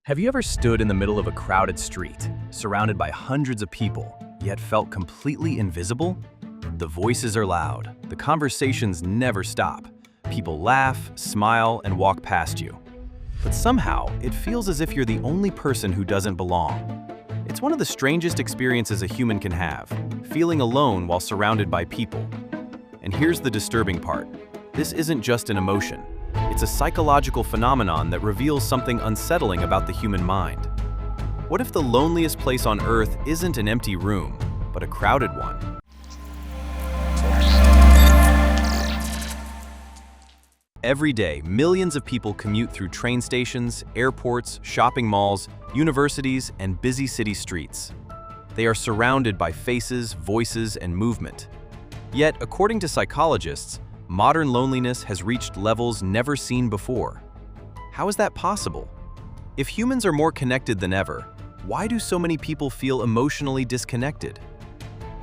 Have you ever stood in the middle of a crowded street, surrounded by hundreds of people, yet felt completely invisible? The voices are loud, the conversations never stop. People laugh, smile, and walk past you. But somehow, it feels as if you're the only person who doesn't belong. It's one of the strangest experiences a human can have, feeling alone while surrounded by people. And here's the disturbing part. This isn't just an emotion. It's a psychological phenomenon that reveals something unsettling about the human mind. What if the loneliest place on Earth isn't an empty room, but a crowded one? Every day, millions of people commute through train stations, airports, shopping malls, universities, and busy city streets. They are surrounded by faces, voices, and movement. Yet, according to psychologists, modern loneliness has reached levels never seen before. How is that possible? If humans are more connected than ever, why do so many people feel emotionally disconnected?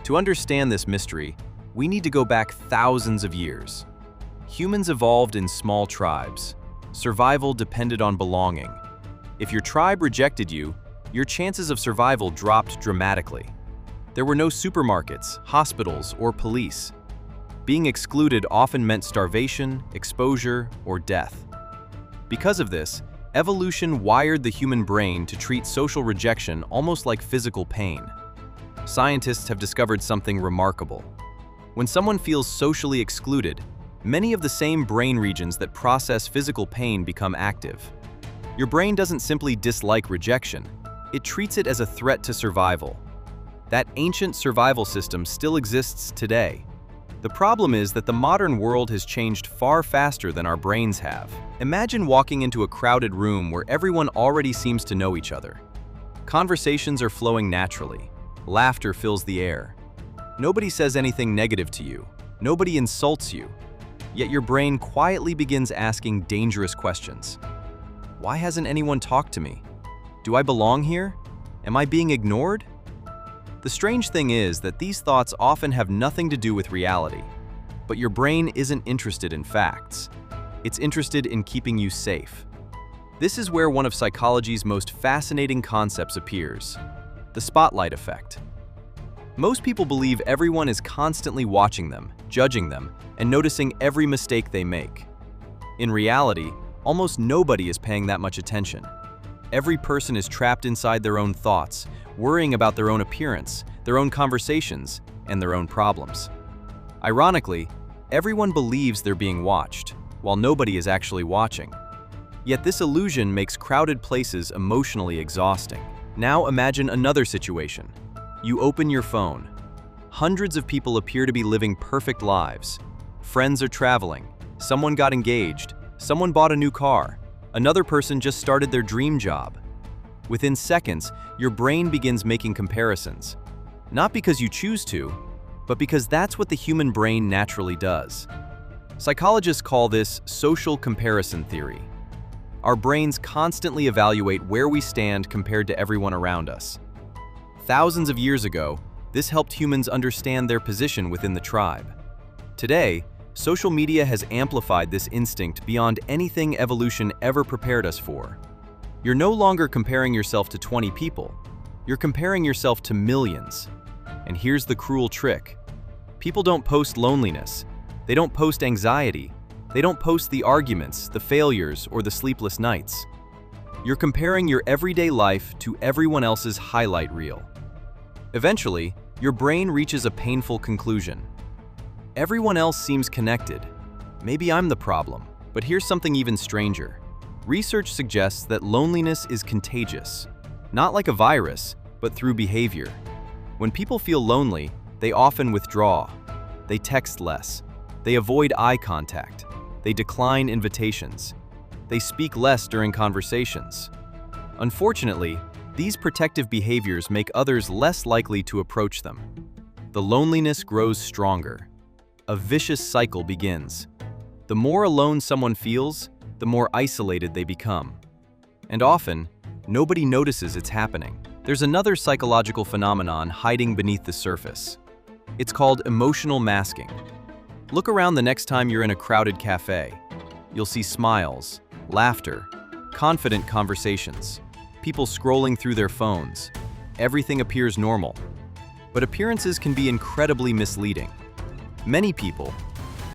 To understand this mystery, we need to go back thousands of years. Humans evolved in small tribes. Survival depended on belonging. If your tribe rejected you, your chances of survival dropped dramatically. There were no supermarkets, hospitals, or police. Being excluded often meant starvation, exposure, or death. Because of this, evolution wired the human brain to treat social rejection almost like physical pain. Scientists have discovered something remarkable. When someone feels socially excluded, many of the same brain regions that process physical pain become active. Your brain doesn't simply dislike rejection, it treats it as a threat to survival. That ancient survival system still exists today. The problem is that the modern world has changed far faster than our brains have. Imagine walking into a crowded room where everyone already seems to know each other. Conversations are flowing naturally. Laughter fills the air. Nobody says anything negative to you. Nobody insults you. Yet your brain quietly begins asking dangerous questions. Why hasn't anyone talked to me? Do I belong here? Am I being ignored? The strange thing is that these thoughts often have nothing to do with reality. But your brain isn't interested in facts. It's interested in keeping you safe. This is where one of psychology's most fascinating concepts appears: the spotlight effect. Most people believe everyone is constantly watching them, judging them, and noticing every mistake they make. In reality, almost nobody is paying that much attention. Every person is trapped inside their own thoughts, worrying about their own appearance, their own conversations, and their own problems. Ironically, everyone believes they're being watched, while nobody is actually watching. Yet this illusion makes crowded places emotionally exhausting. Now imagine another situation. You open your phone. Hundreds of people appear to be living perfect lives. Friends are traveling, someone got engaged, someone bought a new car, another person just started their dream job. Within seconds, your brain begins making comparisons. Not because you choose to, but because that's what the human brain naturally does. Psychologists call this social comparison theory. Our brains constantly evaluate where we stand compared to everyone around us. Thousands of years ago, this helped humans understand their position within the tribe. Today, social media has amplified this instinct beyond anything evolution ever prepared us for. You're no longer comparing yourself to 20 people. You're comparing yourself to millions. And here's the cruel trick. People don't post loneliness. They don't post anxiety. They don't post the arguments, the failures, or the sleepless nights. You're comparing your everyday life to everyone else's highlight reel. Eventually, your brain reaches a painful conclusion. Everyone else seems connected. Maybe I'm the problem. But here's something even stranger. Research suggests that loneliness is contagious. Not like a virus, but through behavior. When people feel lonely, they often withdraw. They text less. They avoid eye contact. They decline invitations. They speak less during conversations. Unfortunately, these protective behaviors make others less likely to approach them. The loneliness grows stronger. A vicious cycle begins. The more alone someone feels, the more isolated they become. And often, nobody notices it's happening. There's another psychological phenomenon hiding beneath the surface. It's called emotional masking. Look around the next time you're in a crowded cafe. You'll see smiles, laughter, confident conversations. people scrolling through their phones. Everything appears normal. But appearances can be incredibly misleading. Many people,